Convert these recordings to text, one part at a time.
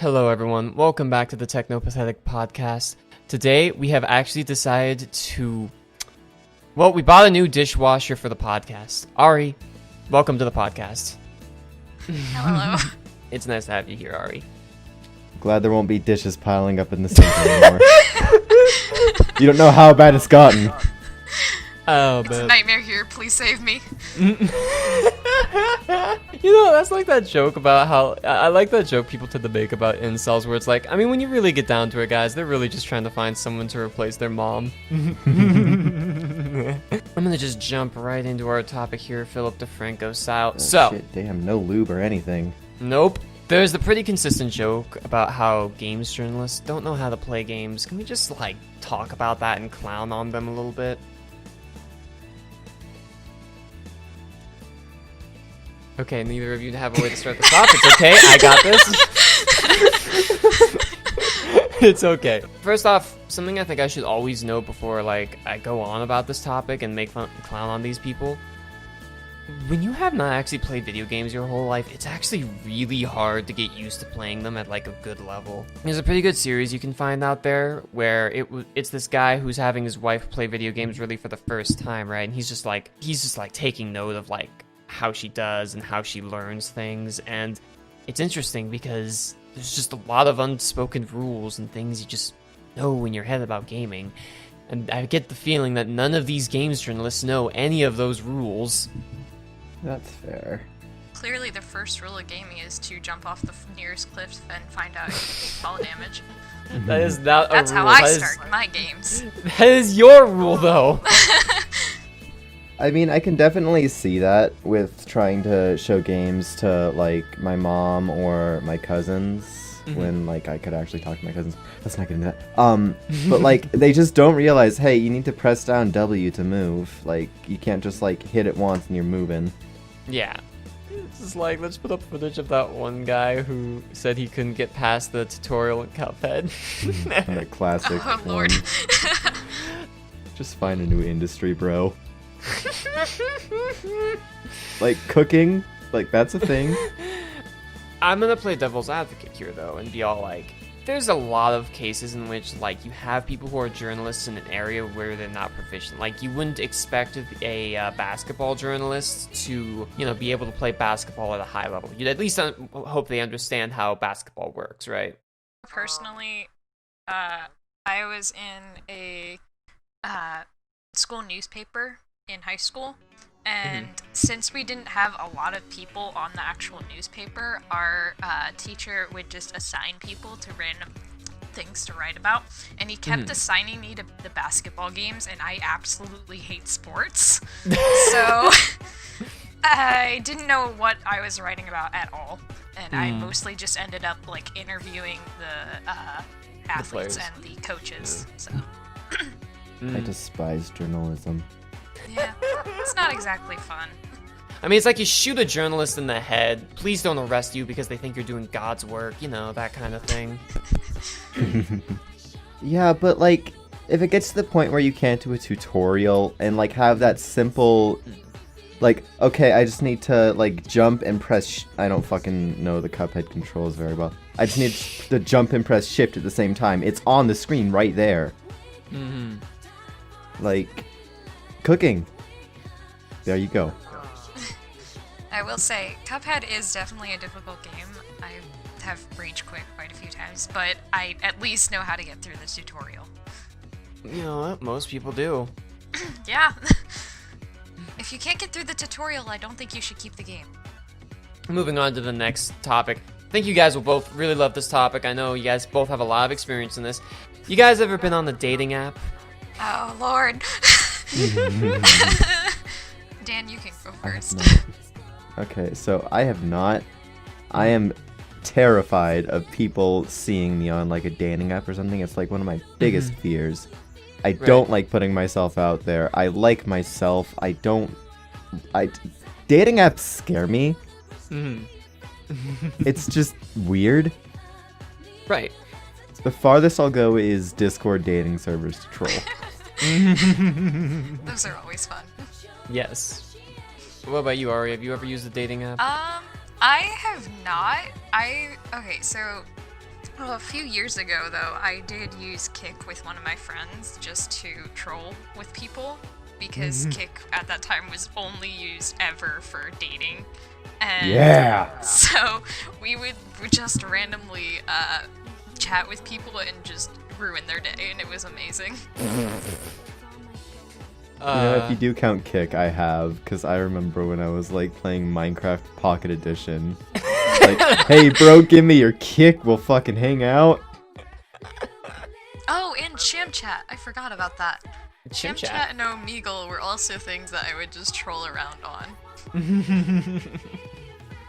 Hello everyone, welcome back to the Teknopathetic podcast. Today we have actually decided to... Well, we bought a new dishwasher for the podcast. Ari, welcome to the podcast. Hello. It's nice to have you here, Ari. Glad there won't be dishes piling up in the sink anymore. You don't know how bad it's gotten. Oh, It's a nightmare here, please save me. You know, that's like that joke about how... I like that joke people tend to make about incels where it's like, I mean, when you really get down to it, guys, they're really just trying to find someone to replace their mom. I'm gonna just jump right into our topic here, Philip DeFranco style. Shit, damn, no lube or anything. Nope. There's the pretty consistent joke about how games journalists don't know how to play games. Can we just, like, talk about that and clown on them a little bit? Okay, neither of you have a way to start the topic. It's okay, I got this. It's okay. First off, something I think I should always know before, like, I go on about this topic and make fun, clown on these people. When you have not actually played video games your whole life, it's actually really hard to get used to playing them at, like, a good level. There's a pretty good series you can find out there where it's this guy who's having his wife play video games really for the first time, right? And he's just like taking note of, like, how she does and how she learns things, and it's interesting because there's just a lot of unspoken rules and things you just know in your head about gaming, and I get the feeling that none of these games journalists know any of those rules. That's fair. Clearly the first rule of gaming is to jump off the nearest cliff and find out if you take fall damage. That is not a rule. That's how I start my games. That is your rule, though. I mean, I can definitely see that with trying to show games to, like, my mom or my cousins, when, like, I could actually talk to my cousins. Let's not get into that. But, like, they just don't realize, hey, you need to press down W to move. Like, you can't just, like, hit it once and you're moving. Yeah. It's just like, let's put up footage of that one guy who said he couldn't get past the tutorial in Cuphead. The classic Oh, Lord. one. Just find a new industry, bro. Like, cooking? Like, that's a thing. I'm gonna play devil's advocate here, though, and be all like, there's a lot of cases in which, like, you have people who are journalists in an area where they're not proficient. Like, you wouldn't expect a basketball journalist to, you know, be able to play basketball at a high level. You'd at least hope they understand how basketball works, right? Personally, I was in a school newspaper in high school, and since we didn't have a lot of people on the actual newspaper, our teacher would just assign people to random things to write about, and he kept assigning me to the basketball games, and I absolutely hate sports. So I didn't know what I was writing about at all, and I mostly just ended up, like, interviewing the athletes and the coaches. So I despise journalism. yeah, it's not exactly fun. I mean, it's like you shoot a journalist in the head, please don't arrest you because they think you're doing God's work, you know, that kind of thing. Yeah, but, like, if it gets to the point where you can't do a tutorial and, like, have that simple, like, okay, I just need to, like, jump and press I don't fucking know the Cuphead controls very well. I just need to jump and press shift at the same time. It's on the screen right there. Like, cooking. There you go. I will say, Cuphead is definitely a difficult game. I have rage quit quite a few times, but I at least know how to get through the tutorial. You know what? Most people do. Yeah. If you can't get through the tutorial, I don't think you should keep the game. Moving on to the next topic. I think you guys will both really love this topic. I know you guys both have a lot of experience in this. You guys ever been on the dating app? Oh, Lord. Dan, you can go first. Okay, so I have not. I am terrified of people seeing me on, like, a dating app or something. It's, like, one of my biggest fears. I don't like putting myself out there. I like myself. Dating apps scare me. It's just weird. Right. The farthest I'll go is Discord dating servers to troll. Those are always fun. Yes. What about you, Ari? Have you ever used a dating app? I have not. Okay, so Well, a few years ago, though, I did use Kick with one of my friends just to troll with people, because Kick at that time was only used ever for dating. And so we would just randomly chat with people and just ruin their day, and it was amazing. If you do count Kick, I have, because I remember when I was like playing Minecraft Pocket Edition. Like, hey bro, give me your Kick, we'll fucking hang out. Oh, and Shamchat, I forgot about that. Shamchat Shamchat and Omegle were also things that I would just troll around on.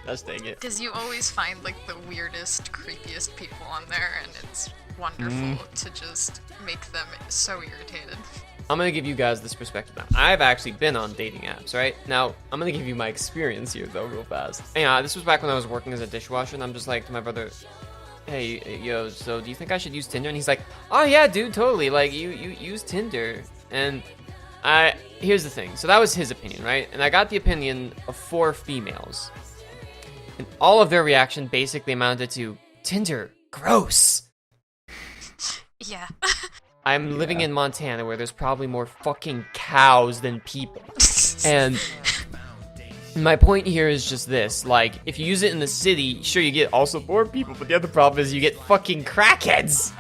That's dang it. Because you always find like the weirdest, creepiest people on there, and it's wonderful to just make them so irritated. I'm gonna give you guys this perspective now. I've actually been on dating apps, right? Now, I'm gonna give you my experience here, though, real fast. Yeah, this was back when I was working as a dishwasher, and I'm just like to my brother, hey, yo, so do you think I should use Tinder? And he's like, oh yeah, dude, totally. Like, you use Tinder. And here's the thing. So that was his opinion, right? And I got the opinion of 4 females. And all of their reaction basically amounted to, Tinder, gross. Yeah. I'm living in Montana where there's probably more fucking cows than people. And my point here is just this, like, if you use it in the city, sure, you get also more people, but the other problem is you get fucking crackheads.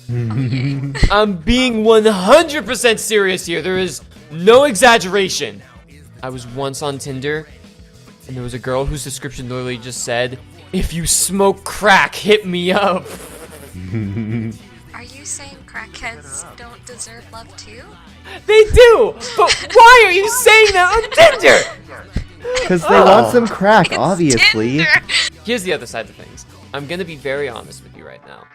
I'm being 100% serious here. There is no exaggeration. I was once on Tinder, and there was a girl whose description literally just said, if you smoke crack, hit me up. Are you saying crackheads don't deserve love too? They do! But why are you saying that on Tinder? Because they want some crack, obviously. Tinder. Here's the other side of things. I'm gonna be very honest with you right now.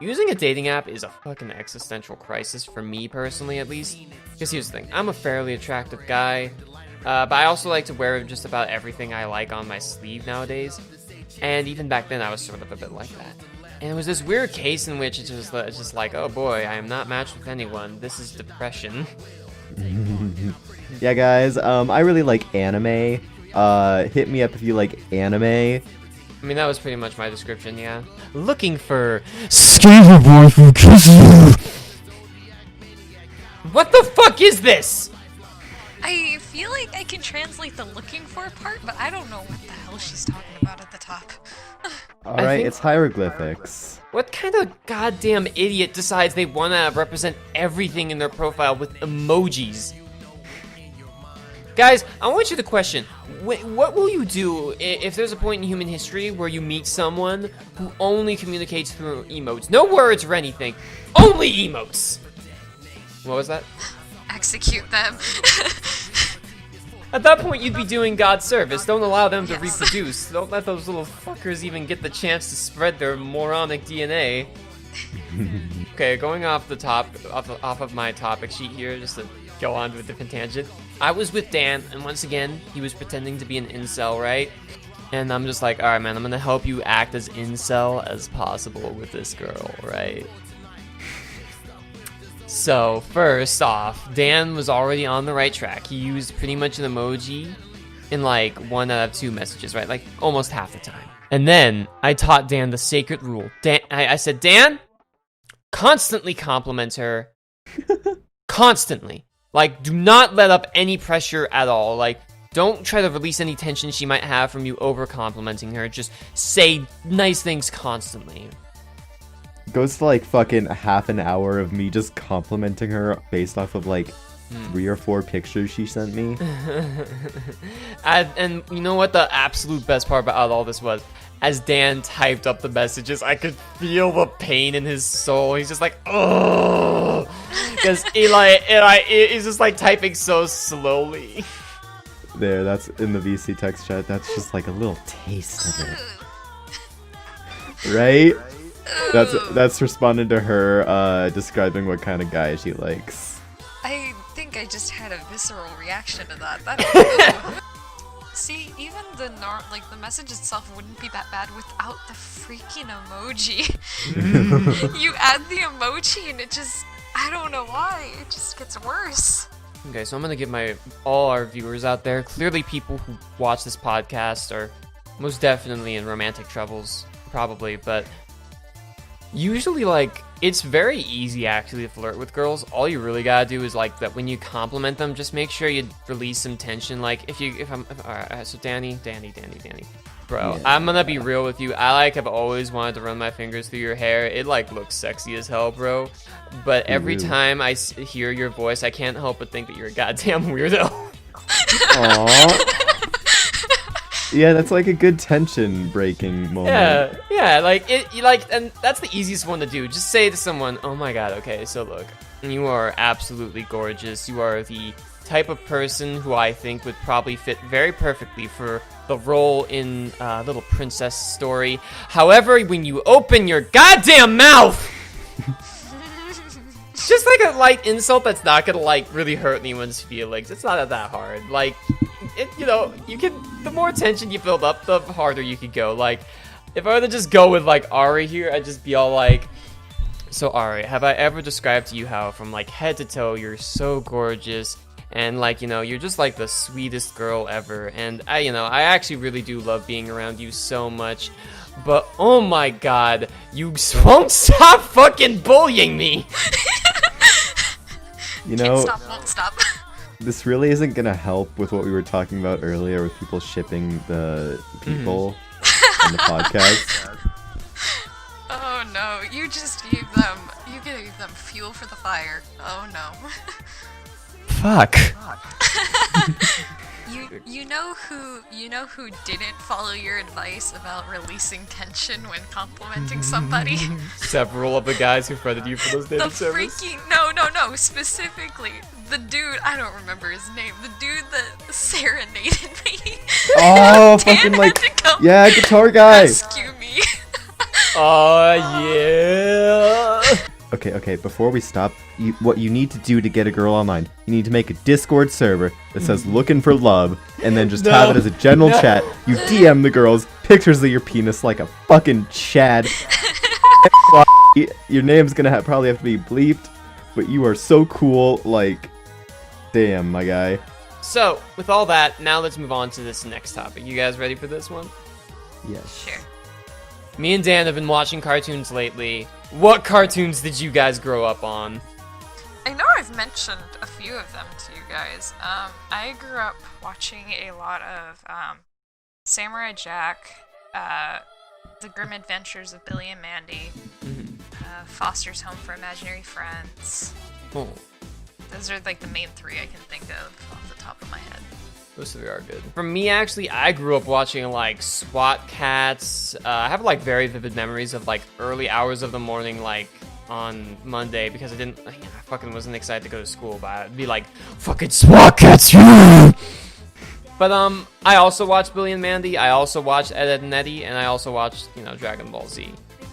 Using a dating app is a fucking existential crisis for me personally, at least. Because here's the thing, I'm a fairly attractive guy, but I also like to wear just about everything I like on my sleeve nowadays. And even back then, I was sort of a bit like that. And it was this weird case in which it's just like, oh boy, I am not matched with anyone. This is depression. Yeah, guys, I really like anime. Hit me up if you like anime. I mean, that was pretty much my description, yeah. Looking for Skater Boy who kisses you. What the fuck is this? I feel like I can translate the looking for part, but I don't know what the hell she's talking about at the top. Alright, think- it's hieroglyphics. What kind of goddamn idiot decides they want to represent everything in their profile with emojis? Guys, I want you to question, what will you do if there's a point in human history where you meet someone who only communicates through emotes? No words or anything, only emotes! What was that? Execute them. At that point, you'd be doing God's service. Don't allow them to Yes. reproduce. Don't let those little fuckers even get the chance to spread their moronic DNA. Okay, going off of my topic sheet here, just to go on to a different tangent. I was with Dan, and once again, he was pretending to be an incel, right? And I'm just like, alright man, I'm gonna help you act as incel as possible with this girl, right? So, first off, Dan was already on the right track. He used pretty much an emoji in like 1 out of 2 messages, right? Like almost half the time. And then I taught Dan the sacred rule. I said, Dan, constantly compliment her. Constantly. Like, do not let up any pressure at all. Like, don't try to release any tension she might have from you over complimenting her. Just say nice things constantly. Goes to like fucking half an hour of me just complimenting her based off of like 3 or 4 pictures she sent me. And you know what the absolute best part about all this was? As Dan typed up the messages, I could feel the pain in his soul. He's just like, oh, because he's just like typing so slowly. There, that's in the VC text chat. That's just like a little taste of it, right? That's responding to her describing what kind of guy she likes. I think I just had a visceral reaction to that. See, even the message itself wouldn't be that bad without the freaking emoji. You add the emoji and it just, I don't know why, it just gets worse. Okay, so I'm gonna give all our viewers out there, clearly people who watch this podcast are most definitely in romantic troubles, probably, but Usually, like, it's very easy actually to flirt with girls. All you really gotta do is like that when you compliment them, just make sure you release some tension. Like alright, so Danny, bro, Yeah. I'm gonna be real with you. I like have always wanted to run my fingers through your hair. It like looks sexy as hell, bro. But every Ooh. time I hear your voice, I can't help but think that you're a goddamn weirdo. Aww. Yeah, that's like a good tension breaking moment. Yeah, like and that's the easiest one to do. Just say to someone, "Oh my god, okay, so look, you are absolutely gorgeous. You are the type of person who I think would probably fit very perfectly for the role in Little Princess story. However, when you open your goddamn mouth," just like a light insult that's not gonna like really hurt anyone's feelings. It's not that hard. Like, you can. The more tension you build up, the harder you could go. Like, if I were to just go with like Ari here, I'd just be all like, "So Ari, have I ever described to you how from like head to toe you're so gorgeous and like you're just like the sweetest girl ever, and I actually really do love being around you so much, but oh my god, you won't stop fucking bullying me." Can't stop, won't stop. This really isn't gonna help with what we were talking about earlier with people shipping the people on the podcast. Oh no, you just gave them fuel for the fire. Oh no. Fuck. You know who didn't follow your advice about releasing tension when complimenting somebody? Several of the guys who fronted you for those The dating service. freaking no, specifically the dude, I don't remember his name. The dude that serenaded me. Oh, Dan fucking had like, to come yeah, guitar guy. rescue me. Oh yeah. Okay, before we stop, what you need to do to get a girl online, you need to make a Discord server that says looking for love, and then just have it as a general chat. You DM the girls pictures of your penis like a fucking Chad. Your name's gonna probably have to be bleeped, but you are so cool, like, damn, my guy. So, with all that, now let's move on to this next topic. You guys ready for this one? Yes. Sure. Me and Dan have been watching cartoons lately. What cartoons did you guys grow up on? I know I've mentioned a few of them to you guys. I grew up watching a lot of Samurai Jack, The Grim Adventures of Billy and Mandy, Foster's Home for Imaginary Friends. Oh, Those are like the main three I can think of off the top of my head. those three are good. For me, actually, I grew up watching like SWAT Cats. I have like very vivid memories of like early hours of the morning, like on Monday, because I fucking wasn't excited to go to school, but I'd be like, fucking SWAT Cats, yeah! But I also watched Billy and Mandy. I also watched Ed, Edd and Eddy, and I also watched Dragon Ball Z,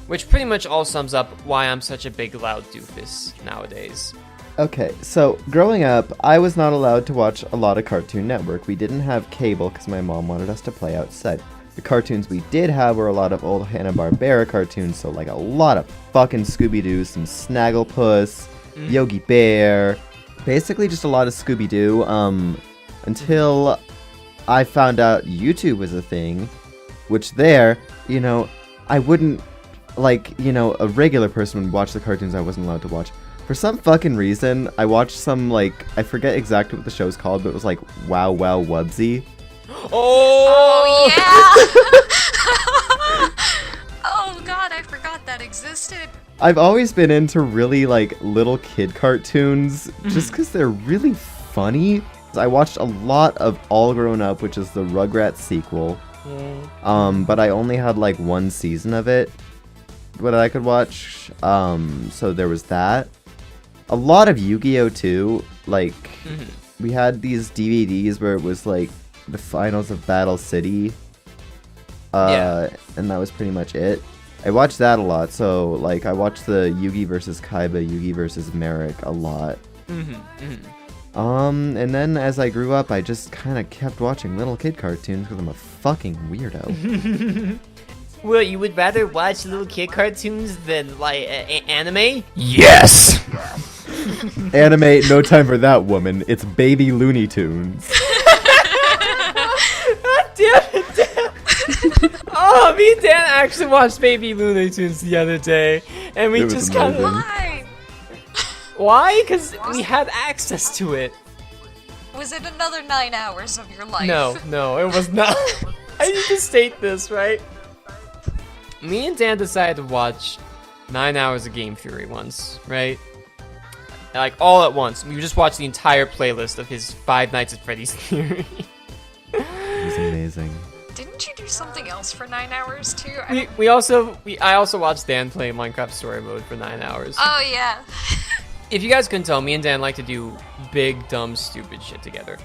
which pretty much all sums up why I'm such a big loud doofus nowadays. Okay, so growing up, I was not allowed to watch a lot of Cartoon Network. We didn't have cable because my mom wanted us to play outside. The cartoons we did have were a lot of old Hanna-Barbera cartoons, so like a lot of fucking Scooby-Doo, some Snagglepuss, Yogi Bear, basically just a lot of Scooby-Doo, until I found out YouTube was a thing, which there, I wouldn't, like, a regular person would watch the cartoons I wasn't allowed to watch. For some fucking reason, I watched some, like, I forget exactly what the show's called, but it was like Wow Wow Wubsy. Oh yeah! Oh god, I forgot that existed. I've always been into really, like, little kid cartoons, just because they're really funny. I watched a lot of All Grown Up, which is the Rugrats sequel, but I only had, like, one season of it that I could watch, so there was that. A lot of Yu-Gi-Oh! Too, like, we had these DVDs where it was, like, the finals of Battle City, and that was pretty much it. I watched that a lot, so, like, I watched the Yugi vs. Kaiba, Yugi vs. Merrick a lot. And then as I grew up, I just kind of kept watching little kid cartoons because I'm a fucking weirdo. Well, you would rather watch little kid cartoons than, like, anime? Yes! Anime, no time for that, woman. It's baby Looney Tunes. God damn it, damn. Oh, me and Dan actually watched Baby Looney Tunes the other day, and we It was just kind of. amazing. Why? Why? Because we had access to it. Was it another 9 hours of your life? No, it was not. I need to state this, right? Me and Dan decided to watch 9 hours of Game Fury once, right? Like, all at once. We just watched the entire playlist of his Five Nights at Freddy's Theory. It was amazing. Didn't you do something else for 9 hours too? I also watched Dan play Minecraft Story Mode for 9 hours. Oh yeah. If you guys couldn't tell, me and Dan like to do big, dumb, stupid shit together.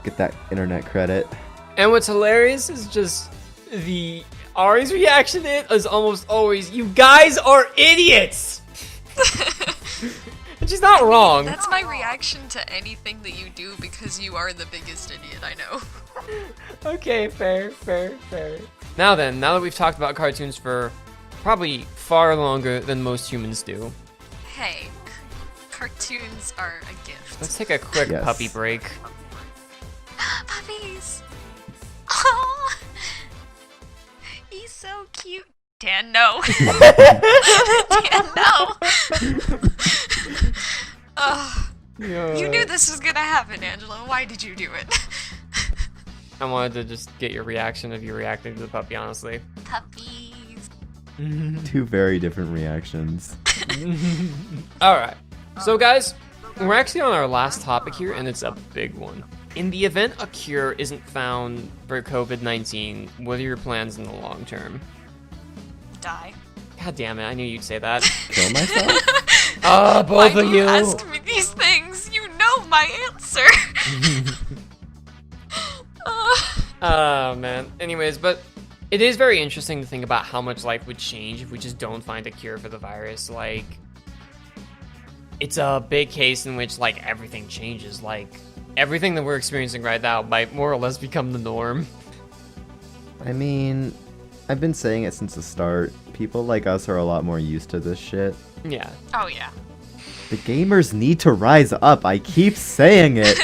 Get that internet credit. And what's hilarious is just Ari's reaction to it is almost always, "You guys are idiots!" And she's not wrong. That's my reaction to anything that you do because you are the biggest idiot I know. Okay, fair. Now that we've talked about cartoons for probably far longer than most humans do, Hey, cartoons are a gift. let's take a quick Yes. puppy break. Puppies! Oh, he's so cute. Dan, no. Dan, no. Ugh. You knew this was gonna happen, Angela. Why did you do it? I wanted to just get your reaction of you reacting to the puppy, honestly. Puppies. Two very different reactions. Alright, so guys, we're actually on our last topic here, and it's a big one. In the event a cure isn't found for COVID-19, what are your plans in the long term? Die. God damn it, I knew you'd say that. Kill myself? Both Why of do you! you ask me these things? You know my answer. Oh man. Anyways, but it is very interesting to think about how much life would change if we just don't find a cure for the virus. Like, it's a big case in which, like, everything changes. Like, everything that we're experiencing right now might more or less become the norm. I mean, I've been saying it since the start. People like us are a lot more used to this shit. Yeah. Oh yeah. The gamers need to rise up. I keep saying it.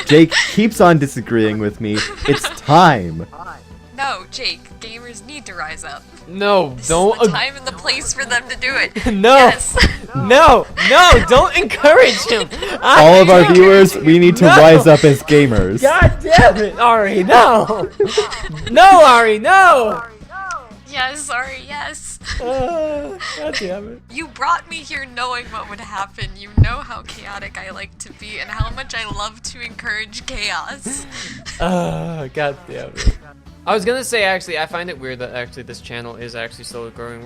Jake keeps on disagreeing with me. It's time. No, Jake, gamers need to rise up. No, This don't. is the time and the place for them to do it. No. Yes. No, don't encourage him. All of our viewers, we need to No. rise up as gamers. God damn it, Ari, no. No, Ari, no. Yes, sorry, yes. God damn it. You brought me here knowing what would happen. You know how chaotic I like to be and how much I love to encourage chaos. God damn it. I was gonna say, actually, I find it weird that actually this channel is actually slowly growing.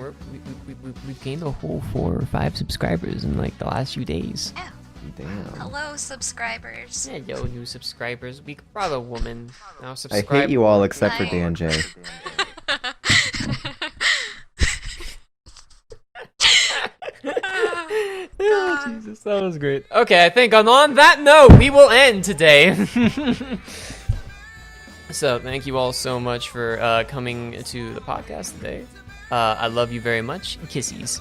We've gained a whole 4 or 5 subscribers in like the last few days. Oh, Damn. hello, subscribers. Hello, new subscribers. We brought a woman. Now I subscribe. hate you all except for Hi. Dan J. Oh, Jesus, that was great. Okay, I think on that note, we will end today. So, thank you all so much for coming to the podcast today. I love you very much. Kissies.